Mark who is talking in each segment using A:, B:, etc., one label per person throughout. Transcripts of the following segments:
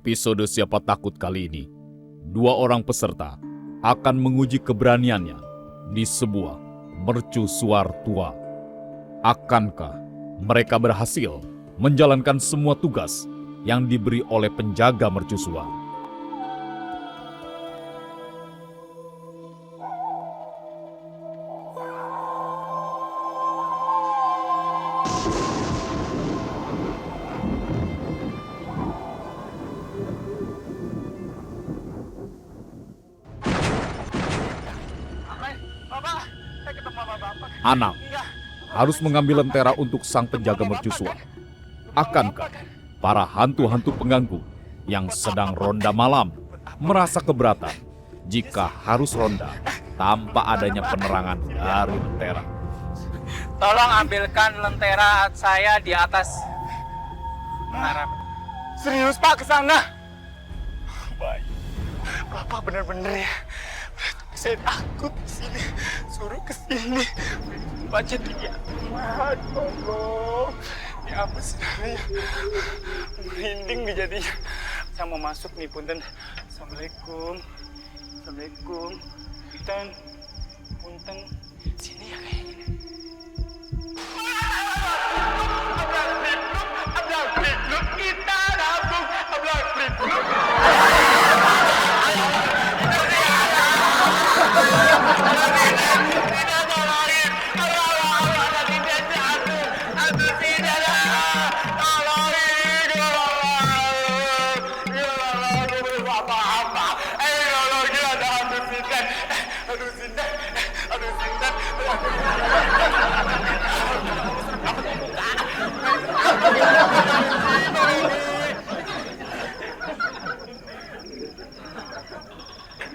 A: episode Siapa Takut kali ini, dua orang peserta akan menguji keberaniannya di sebuah mercusuar tua. Akankah mereka berhasil menjalankan semua tugas yang diberi oleh penjaga mercusuar? Anak harus mengambil lentera untuk sang penjaga mercusuar. Akankah para hantu-hantu pengganggu yang sedang ronda malam merasa keberatan jika harus ronda tanpa adanya penerangan dari lentera?
B: Tolong ambilkan lentera saya di atas menara.
C: Serius Pak, ke sana? Baik. Bapak benar-benar ya. Saya takut di sini. Suruh ke sini. Baca dia. Allah. Ya apa sih namanya? Merinding nih jadinya. Saya mau masuk nih, punten. Assalamualaikum. Assalamualaikum. Punten. Punten. Sini ya kayak gini. Kita nabung.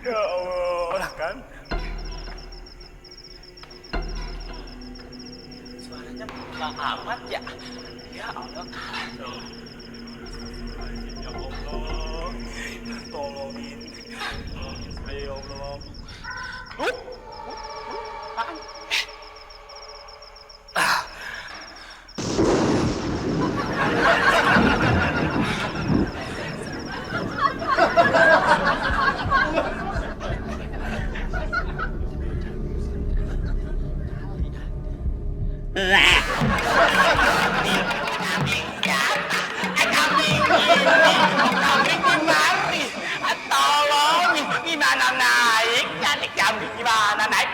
C: Ya Allah, kan?
B: Suaranya pelan amat ya. Ya Allah, kacau.
C: Ya Allah, tolongin saya ya Allah. Apaan? Gimana naik? Jadi kambing gimana naik?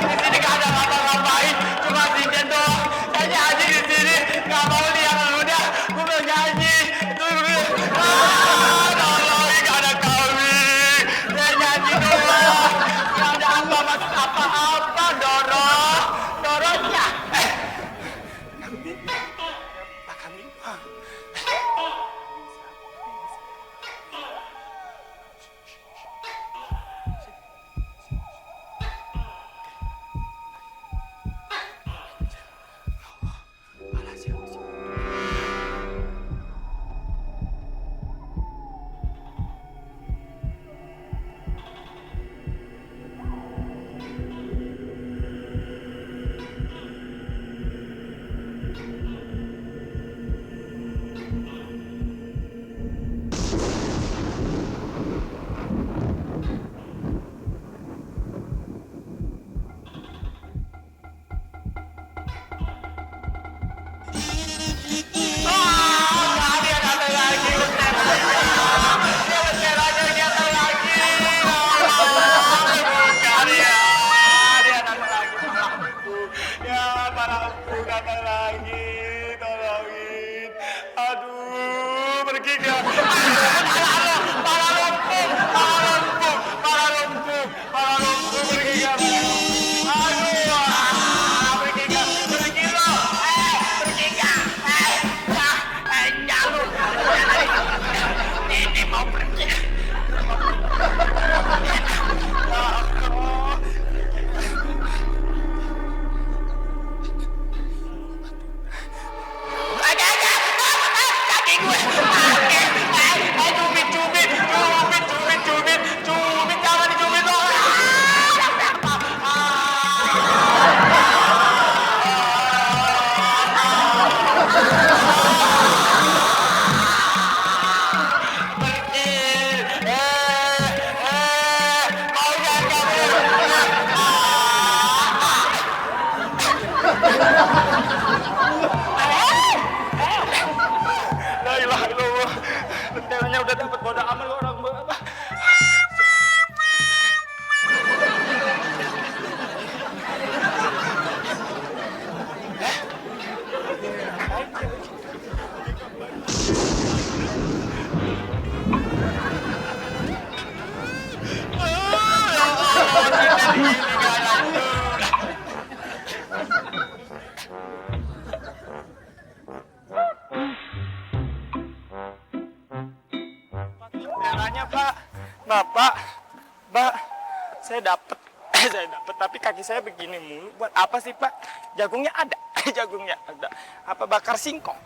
C: Di sini gak ada ngapa-ngapain, cuma sinden doang. Saya nyanyi di sini, gak mau lihat udah. Gue mau nyanyi. Tolong, gak ada kambing. Saya nyanyi doang. Gak ada apa-apa, dorong. Dorongnya. Kambing. Pak kambing. jagungnya, Pak. Bapak, Mbak, saya dapat, saya dapat, tapi kaki saya begini mulu. Buat apa sih, Pak? Jagungnya ada, jagungnya ada. Apa bakar singkong?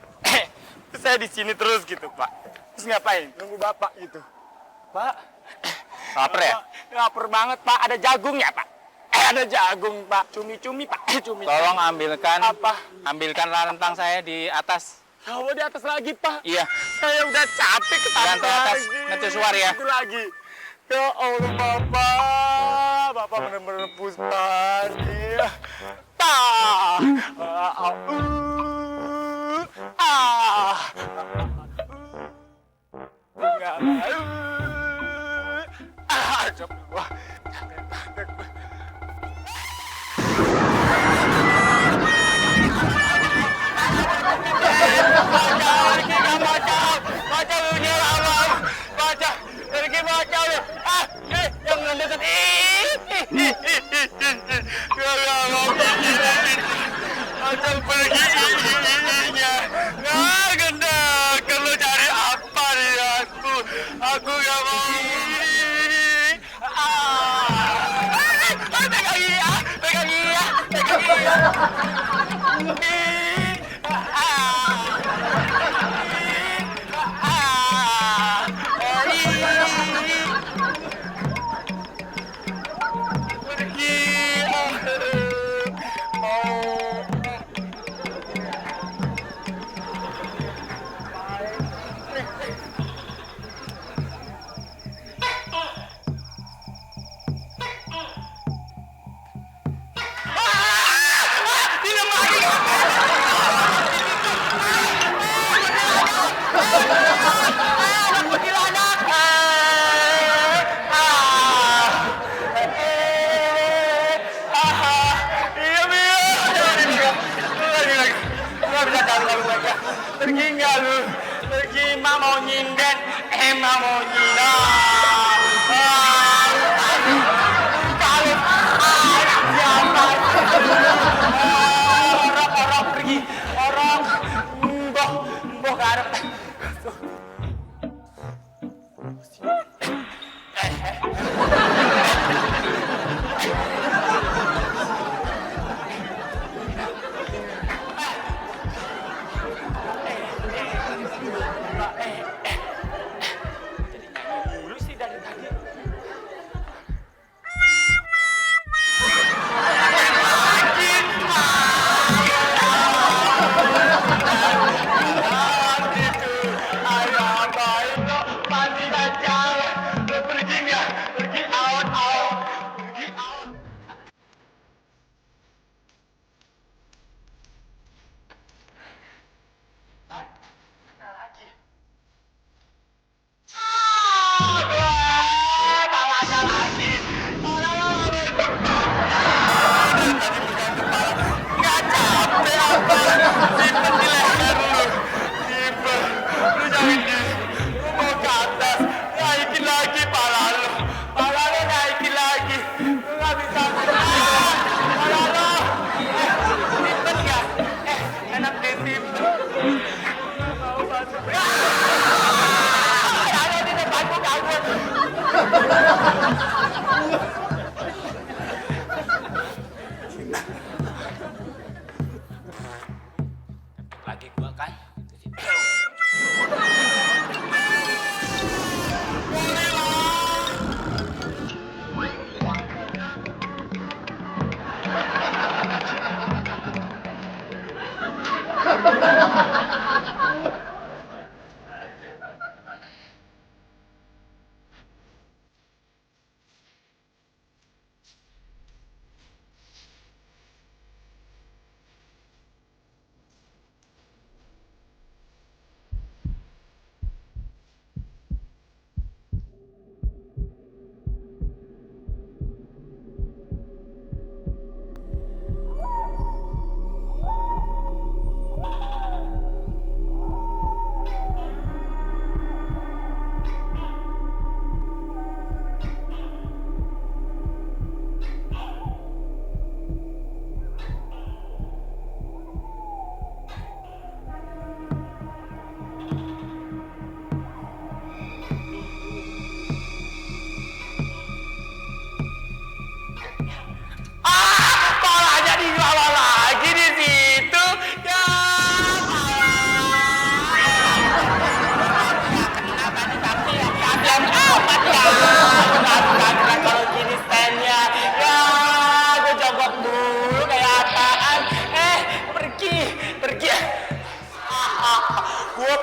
C: Terus saya di sini terus gitu, Pak. Terus ngapain? Nunggu Bapak gitu. Pak,
B: Lapar ya?
C: lapar banget, Pak. Ada jagungnya, Pak. Ada jagung, Pak. Cumi-cumi, Pak. Cumi.
B: Tolong ambilkan.
C: Apa?
B: Ambilkan rantang saya di atas.
C: Hawa di atas lagi, Pak.
B: Iya.
C: Saya udah capek ke
B: Lantai atas, mercusuar ya.
C: Itu lagi. Ya Allah, Bapak. Bapak benar-benar pusat. Iya. Tah. Enggak mau. Capek gua. Capek banget gua. Yang ngedekat macam pergi ininya. Nggak genda. Kalau cari apa nih aku nggak mau ini. Pegang iya, pegang iya, pegang iya. Pergi nggak lu? Pergi mah mau nyinden, emang mau nyinden. Kalau siapa? Orang pergi, orang boh garap. Dulu sih dari tadi.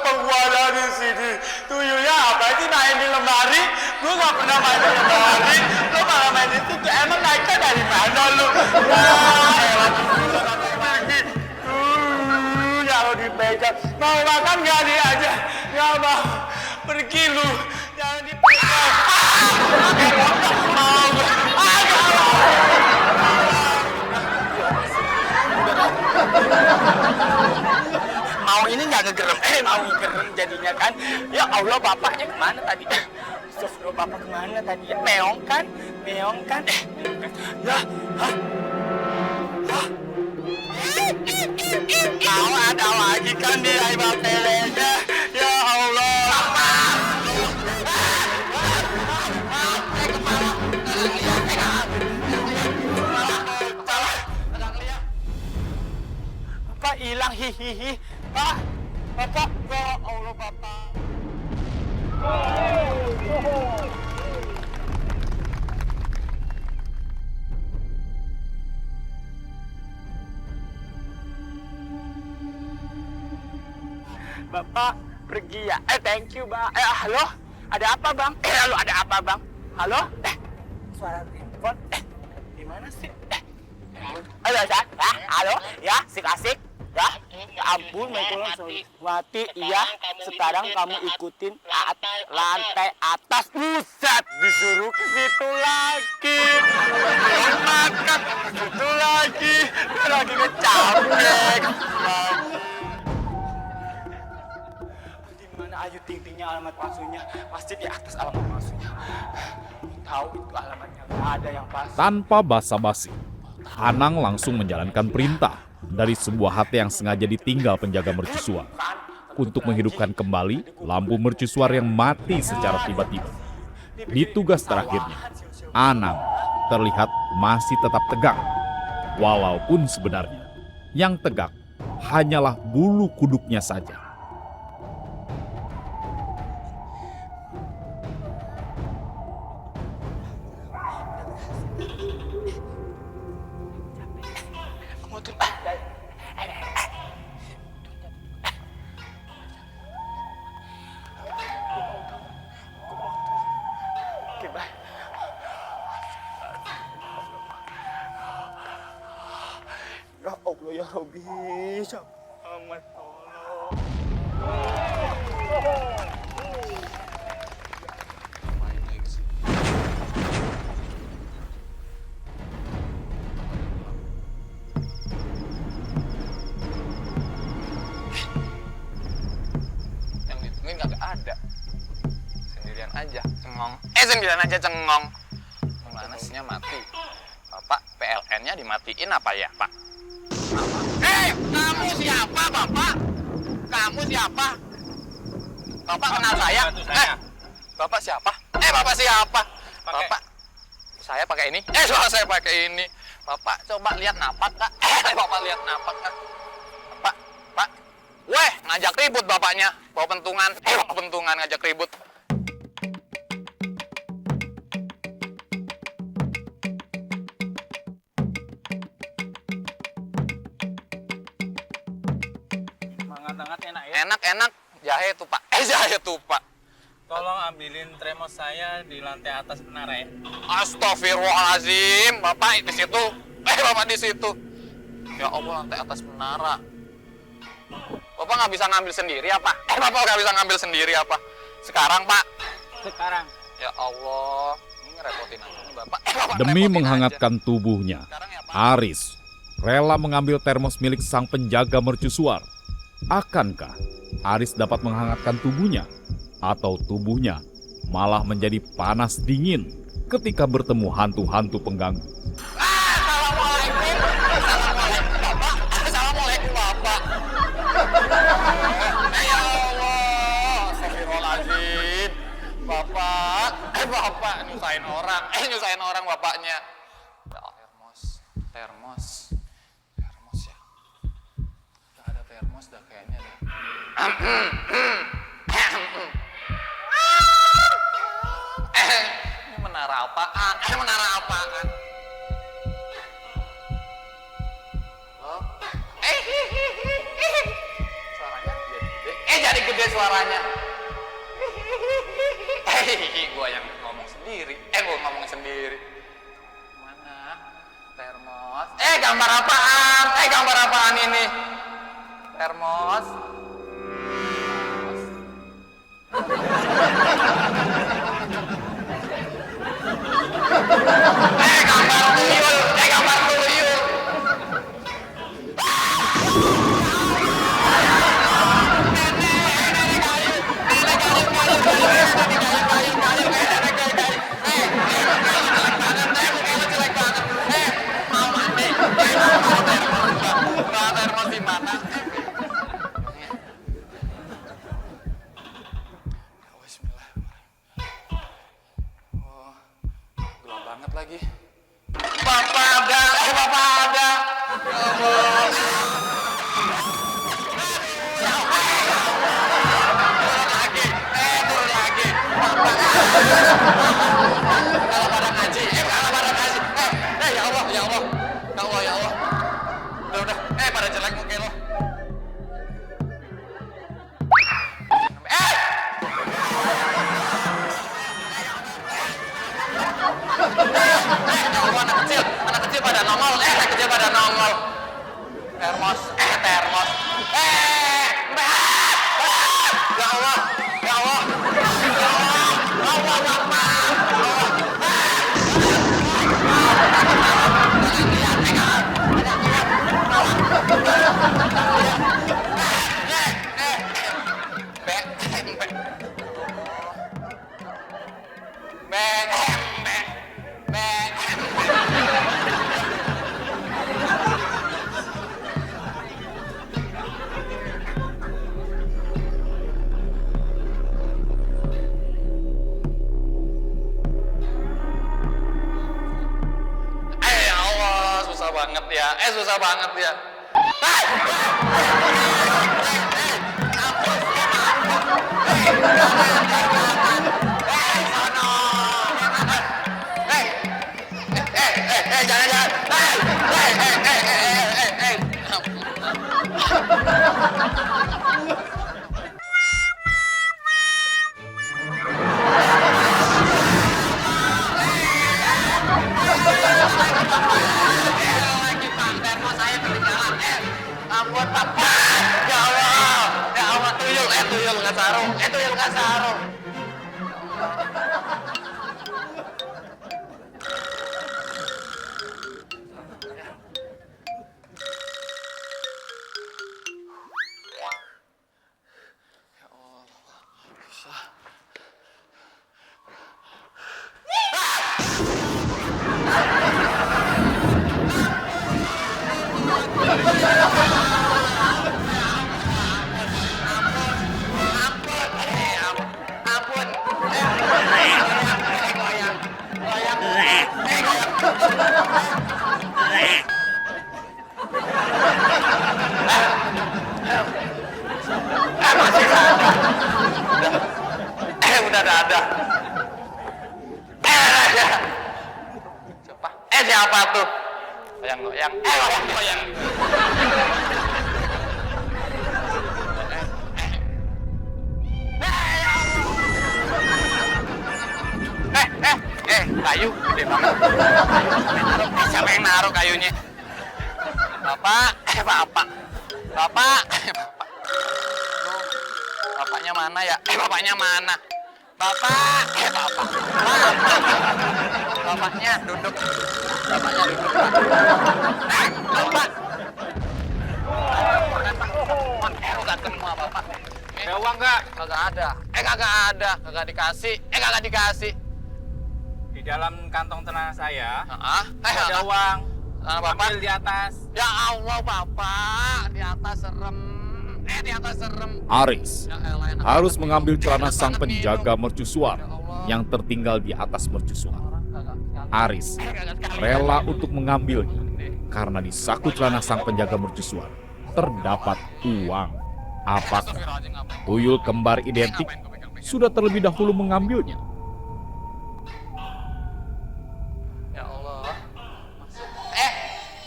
C: penguasa di sini. Tuyulnya apa sih main di lemari? Gue nggak pernah main di lemari. Lo malah main di situ. Emang naiknya dari mana lu? Elah, pergi. Kalau dipegang. Mau makan nggak nih aja? Nggak mau. Pergi lu. Jangan dipegang. Mau. Mau ini nggak ngegerem, mau ngegerem jadinya kan. Ya Allah, bapaknya kemana tadi? Astagfirullah, bapak kemana tadi? Ya, meong kan? Meong kan? Ya, hah? Hah? Tahu ada lagi kan di aibal pelenya. Ya Allah. Bapak hilang, hihihi. Pak, Bapak, ya Allah, Bapak. Bapak pergi ya. Thank you, Bang. Halo? Ada apa, Bang? Halo, ada apa, Bang? Halo? Suara telepon. Di mana sih? Halo, San. Halo? Ya, asik-asik. Ya, ampun, mau tolong mati. Iya, sekarang kamu ikutin lantai atas. Buset, disuruh ke situ lagi. Makan ke situ lagi. Lagi ngecapek. Di mana Ayu Ting-Tingnya alamat palsunya? Pasti di atas alamat palsunya. Tahu itu alamatnya, nggak ada yang pas.
A: Tanpa basa-basi, Anang langsung menjalankan perintah dari sebuah HT yang sengaja ditinggal penjaga mercusuar untuk menghidupkan kembali lampu mercusuar yang mati secara tiba-tiba. Di tugas terakhirnya, Anang terlihat masih tetap tegak, walaupun sebenarnya yang tegak hanyalah bulu kuduknya saja.
C: Ya Allah, ya Rabbi, Muhammad tolong.
D: Yang ditungguin kagak ada. Sendirian aja, cengong. Sendirian aja cengong. Mana sihnya mati. Bapak, PLN-nya dimatiin apa ya, Pak? Kamu siapa, Bapak? Kamu siapa? Bapak kenal saya? Bapak siapa? Bapak siapa? Bapak, saya pakai ini? Soal saya pakai ini. Bapak coba lihat napak, Kak. Bapak lihat napak, Kak. Pak. Weh, ngajak ribut bapaknya. Bawa pentungan. Bawa pentungan ngajak ribut.
B: Hangat-hangat enak ya?
D: Enak-enak. Jahe tuh, Pak. Jahe tuh, Pak.
B: Tolong ambilin termos saya di lantai atas menara ya.
D: Astagfirullahaladzim. Bapak di situ. Bapak di situ. Ya Allah, lantai atas menara. Bapak nggak bisa ngambil sendiri apa? Bapak nggak bisa ngambil sendiri apa? Sekarang, Pak.
B: Sekarang.
D: Ya Allah. Ini ngerepotin aja nih, Bapak. Bapak
A: Demi
D: ngerepotin
A: menghangatkan
D: aja.
A: tubuhnya,
D: Sekarang ya, Pak.
A: Aris rela mengambil termos milik sang penjaga mercusuar. Akankah Aris dapat menghangatkan tubuhnya? Atau tubuhnya malah menjadi panas dingin ketika bertemu hantu-hantu pengganggu?
D: Assalamualaikum. Assalamualaikum, Bapak. Assalamualaikum, Bapak. Ya Allah. Astagfirullahaladzim. Bapak. Bapak nyusahin orang. Nyusahin orang bapaknya. Ya, termos ya. Gak ada termos dah kayaknya dah. Ini menara apaan? Menara apaan? Oh. Suaranya gede. jadi gede suaranya. Gua yang ngomong sendiri. Gua ngomong sendiri. Mana? Termos. Gambar apaan? Gambar apaan ini? Termos. Gambar tuyul. Gambar tuyul. Termos di mana? Gelap banget lagi. Bapak ada. Bapak ada. Ya Allah. Turun lagi. Kalau pada ngaji. Kalau pada ngaji. Ya Allah, ya Allah. Ya Allah, ya Allah. Udah. Pada jelek mungkin lo. Anak kecil pada nongol, anak kecil pada nongol. Termos, termos. Ya Allah, ya Allah, ya Allah, Allah Akbar. Susah banget ya. Susah banget ya. Jangan. Ampun Papa. Ya Allah. Ya Allah, tuyul nggak sarung. Tuyul nggak sarung. Masih ada. Udah ada. Siapa? Siapa tuh? Goyang. Goyang. Kayu gede banget. Siapa yang naruh kayunya? Bapak. Bapaknya mana ya? Bapaknya mana? Bapak. Bapaknya duduk. Bapak. Udah semua Bapak.
C: Ada uang nggak?
D: Kagak ada. Kagak dikasih.
C: Di dalam kantong celana saya
D: Ada
C: uang.
D: Bapak.
C: Ambil di atas.
D: Ya Allah Bapak, di atas serem.
A: Aris
D: Ya elah, enak
A: harus
D: banget
A: mengambil
D: minum.
A: celana
D: Enak
A: sang
D: banget
A: penjaga
D: minum.
A: mercusuar
D: Ya Allah.
A: yang tertinggal di atas mercusuar.
D: Orang kagak sekali.
A: Aris
D: Kagak sekali.
A: rela untuk mengambilnya karena di saku celana sang penjaga mercusuar terdapat uang. Apakah
D: Astagfirullahaladzim, ngapain?
A: tuyul kembar identik
D: Ngapain gue pegang-pegang?
A: sudah terlebih dahulu mengambilnya?
D: Ya Allah.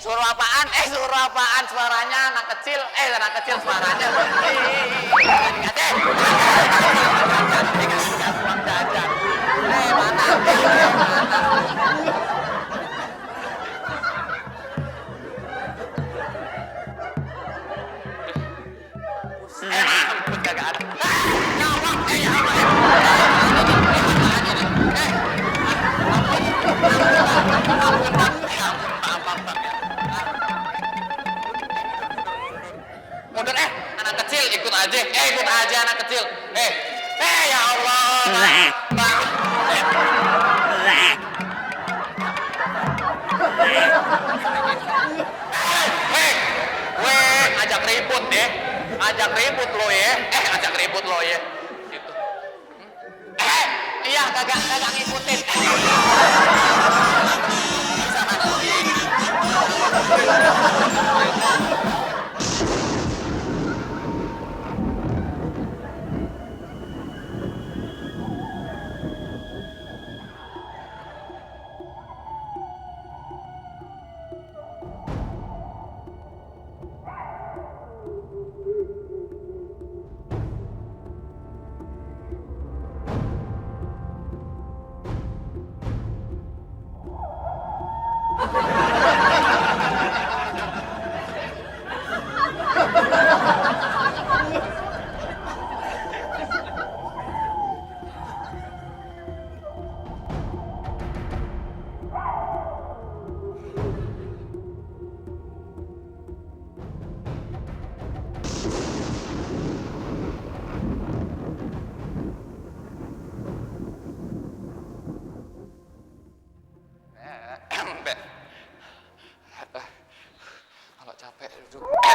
D: Suruh apaan? Suaranya anak kecil suaranya. anak kecil. Ya Allah. Mbak. Ajak ribut deh. Ajak ribut lo ya. Ajak ribut lo ya. Gitu. Iya kagak ngikutin.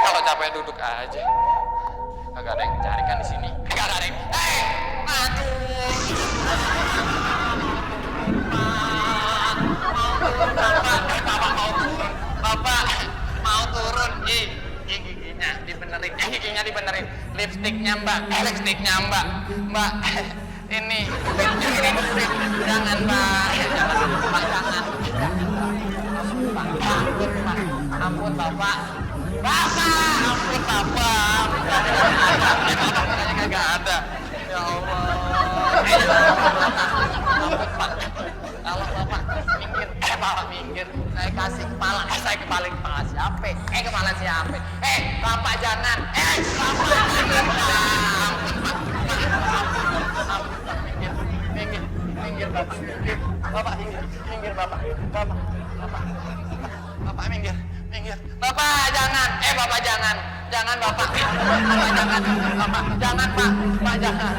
D: Kalau capek duduk aja. Kagak ada yang cari kan di sini. Kagak ada yang. Aduh. Bapak mau turun. Giginya dibenerin. Lipstiknya Mbak. Mbak. Ini. Jangan Mbak. Jangan. Ampun Bapak. Ampun Bapak. Makanya kagak ada. Ya Allah. Ampun Pak. Kalau Bapak minggir. Bapak minggir. Saya kasih kepala. Saya kepala siapa? Kepala siapa? Bapak jangan. Bapak jangan. Ampun Pak. Minggir Bapak. Bapak minggir Bapak. Bapak minggir. Bapak jangan. Bapak jangan. Jangan Bapak. Bapak jangan. Bapak jangan Pak. Bapak jangan.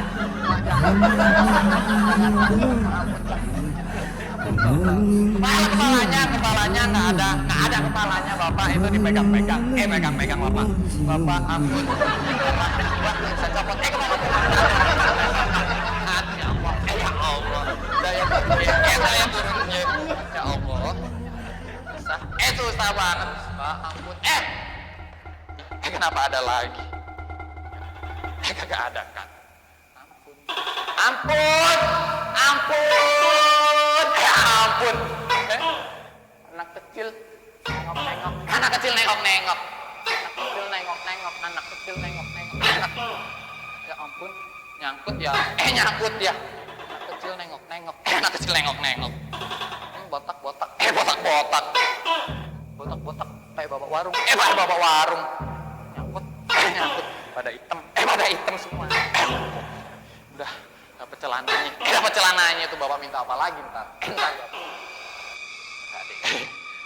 D: Kepalanya nggak ada kepalanya Bapak itu dipegang-pegang. Pegang-pegang Bapak. Bapak ampun. Bapak saya copot. Ya Allah. Saya turunnya. Ya Allah. Susah banget. Pak, ampun. Kenapa ada lagi? Kagak ada kan? Ampun. Ampun. Anak kecil nengok-nengok. Anak kecil nengok-nengok. Ya ampun. Nyangkut ya. Nyangkut ya. Anak kecil nengok-nengok. Botak-botak. Botak-botak. Kayak bapak warung. Nyangkut. Pada hitam semua. Udah dapat celananya tuh bapak minta apa lagi ntar.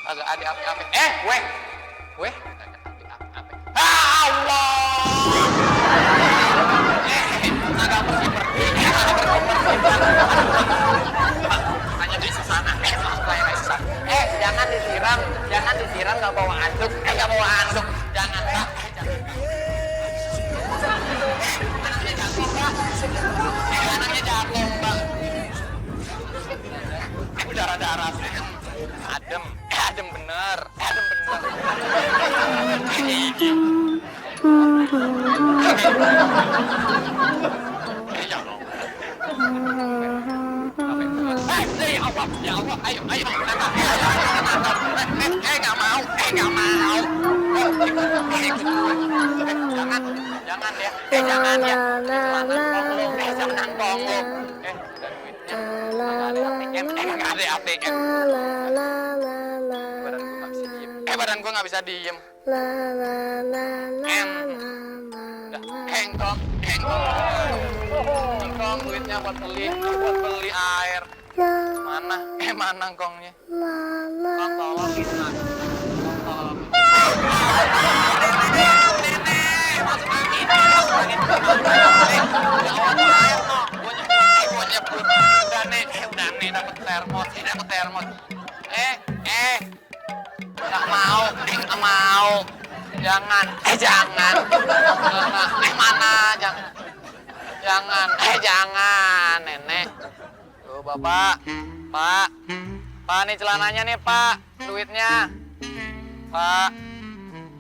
D: Agak ada api-api. Weh. Allah. Agak pergi. Hanya di sana. Jangan disiram nggak bawa anduk. Jangan Pak. Anaknya jatuh Pak. Darah. Adem bener. Ya Allah, ayo. Nggak mau. Jangan ya. Jangan bongong. Nggak ada ATM. Badan gua nggak bisa diem. Engkong duitnya buat beli air. Mana engkongnya? Engkong tolong Nenek, masuk angin. Jangan. Jangan. Mana? Jangan. Jangan, nenek. Tuh, Bapak. Pak, nih celananya nih, Pak. Duitnya. Pak.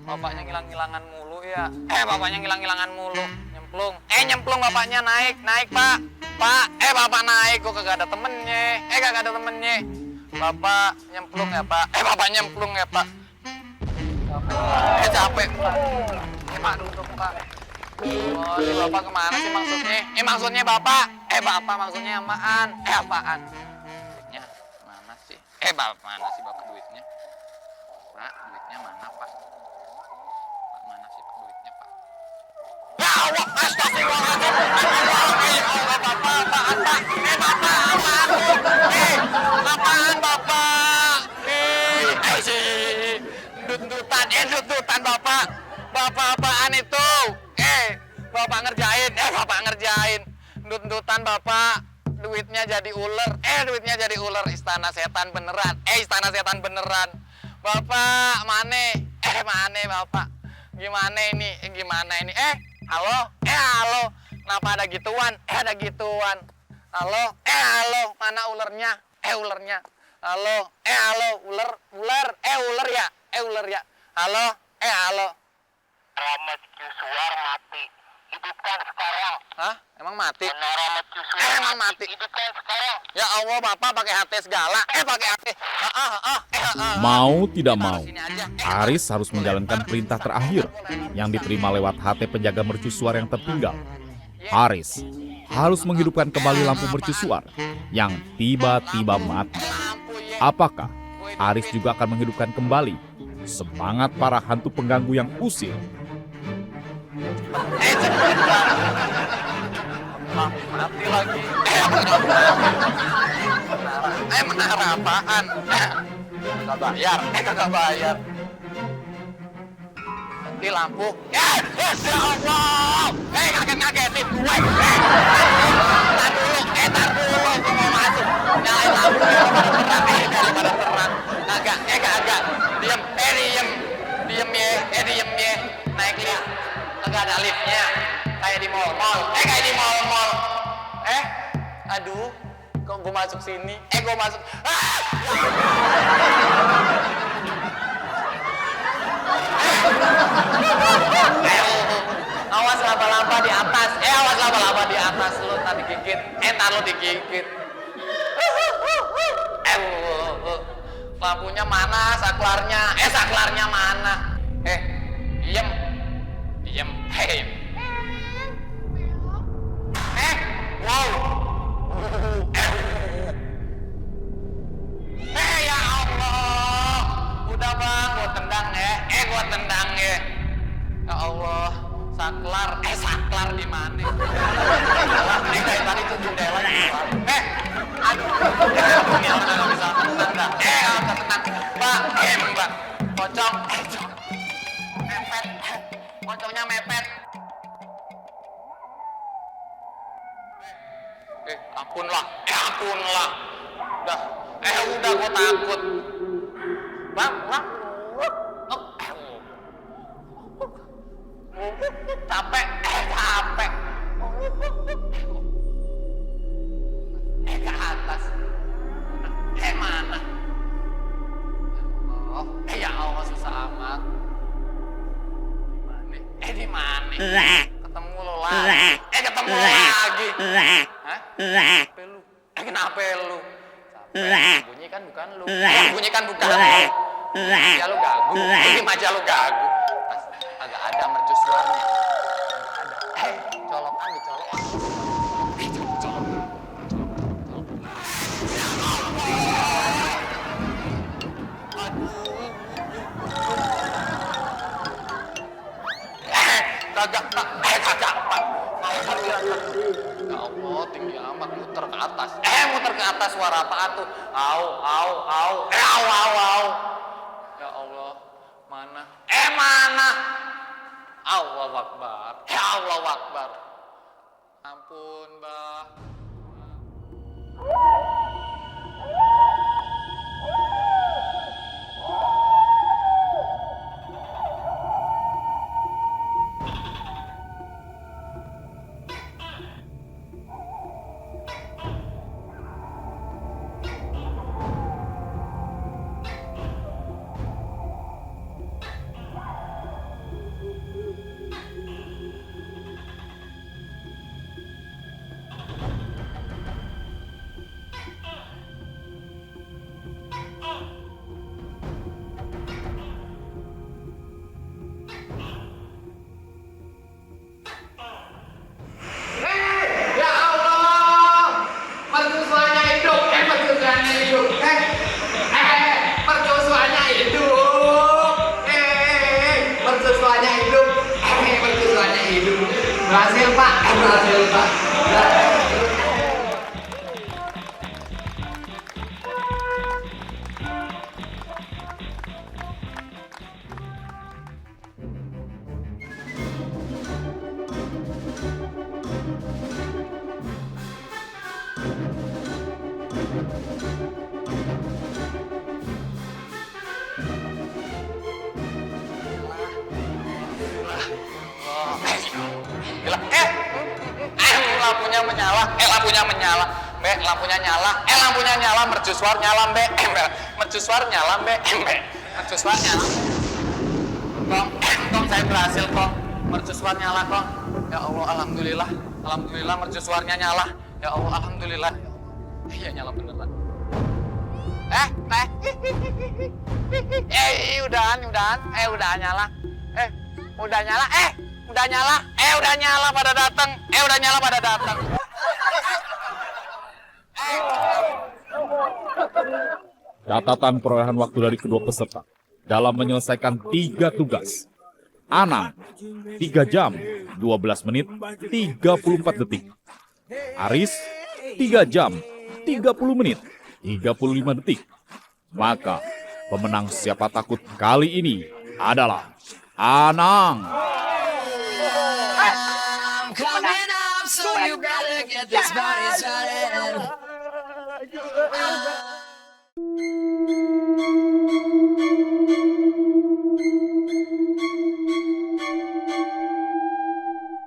D: Bapaknya ngilang-ngilangan mulu ya. Bapaknya ngilang-ngilangan mulu. Nyemplung bapaknya naik, Pak. Pak, Bapak naik kok kagak ada temennya. Kagak ada temennya. Bapak nyemplung ya, Pak. Bapak nyemplung ya, Pak. Capek, Pak. Pak, duduk, Pak. Oh, ini Bapak kemana sih maksudnya? Maksudnya Bapak? Bapak maksudnya apaan? Apaan? Duitnya mana sih? Bapak mana sih Bapak duitnya? Pak, duitnya mana, Pak? Pak, mana sih Pak duitnya, Pak? Ya Allah, astagfirullahaladzim. Ya Allah, Bapak, apaan, Pak? Bapak, apaan? Apaan, Bapak? Dut-dutan, Bapak. Bapak apaan itu? Bapak ngerjain. Dut-dutan, Bapak. Duitnya jadi ular. Duitnya jadi ular. Istana setan beneran. Istana setan beneran. Bapak, mana, Bapak? Gimana ini? Halo? Halo? Kenapa ada gituan? Ada gituan. Halo? Mana ulernya? Ulernya. Halo? Halo? Ular? Ular ya? Ular ya? Halo? Halo?
B: Rahmat Yuswar mati. Hidupkan sekarang.
D: Hah? Emang mati?
B: Rahmat Yuswar
D: Emang mati?
B: Hidupkan sekarang.
D: Ya Allah, Bapak pakai HT segala. Pakai HT.
A: Mau tidak mau,
D: Sini aja.
A: Aris harus menjalankan perintah terakhir yang diterima lewat HT penjaga mercusuar yang tertinggal. Aris harus menghidupkan kembali lampu mercusuar yang tiba-tiba mati. Apakah Aris juga akan menghidupkan kembali semangat para hantu pengganggu yang usil?
D: Mati lagi. Menara apaan? Kagak bayar. Kagak bayar. Di lampu. Ya Allah. Ngagetin gue. Tar dulu. Gue mau masuk. Nyalain lampu. Daripada terang. Kagak. Diem ya. Naik lift. Kagak ada liftnya. Kayak di mall. Aduh. Kok gue masuk sini? Gue masuk. Awas laba-laba di atas. Awas laba-laba di atas. Lu tadi digigit. Ntar lu digigit. Lampunya mana? Saklarnya. Saklarnya mana? Diem. Wow. Ya Allah. Udah bang, gua tendang ya. Gua tendang ya. Ya Allah. Saklar di mana? Dari tadi tuh jendela. Aduh. Ini orang nggak bisa tenang dah. Tenang. Mbak. Pocong. Mepet. Pocongnya mepet. Ampunlah. Udah gua takut. Bang. Capek. Ke atas. Mana? Ya Allah, susah amat. Di mana? Ketemu lo lagi. Ketemu lagi. Hah? Kenapa lu? Bunyi kan bukan lu. Bunyi kan bukan lu. Ya lu gagu. Ini aja lu gagu. Agak ada mercusuarnya. Colokan dicolok. Kagak, Pak. Ya Allah, tinggi amat, muter ke atas. Muter ke atas, suara apaan tuh? Au. Ya Allah, mana? Mana? Allahu Akbar. Ya Allah Akbar. Ampun, Mbah. Gila. Lampunya menyala. Lampunya menyala. Mbak, lampunya nyala. Lampunya nyala. Mercusuar nyala, Mbak. Mercusuar nyala, Mbak. Mercusuar nyala. Kong, saya berhasil, Kong. Mercusuar nyala, Kong. Ya Allah, alhamdulillah. Alhamdulillah mercusuarnya nyala. Ya Allah, alhamdulillah. Iya, nyala beneran. Udahan. Udah nyala. Udah nyala. Udah nyala. Udah nyala pada datang. Udah nyala pada datang.
A: Catatan perolehan waktu dari kedua peserta dalam menyelesaikan 3 tugas. Anang, 3 jam, 12 menit, 34 detik. Aris, 3 jam, 30 menit, 35 detik. Maka, pemenang Siapa Takut kali ini adalah Anang.
E: Coming up, so you better get this party started.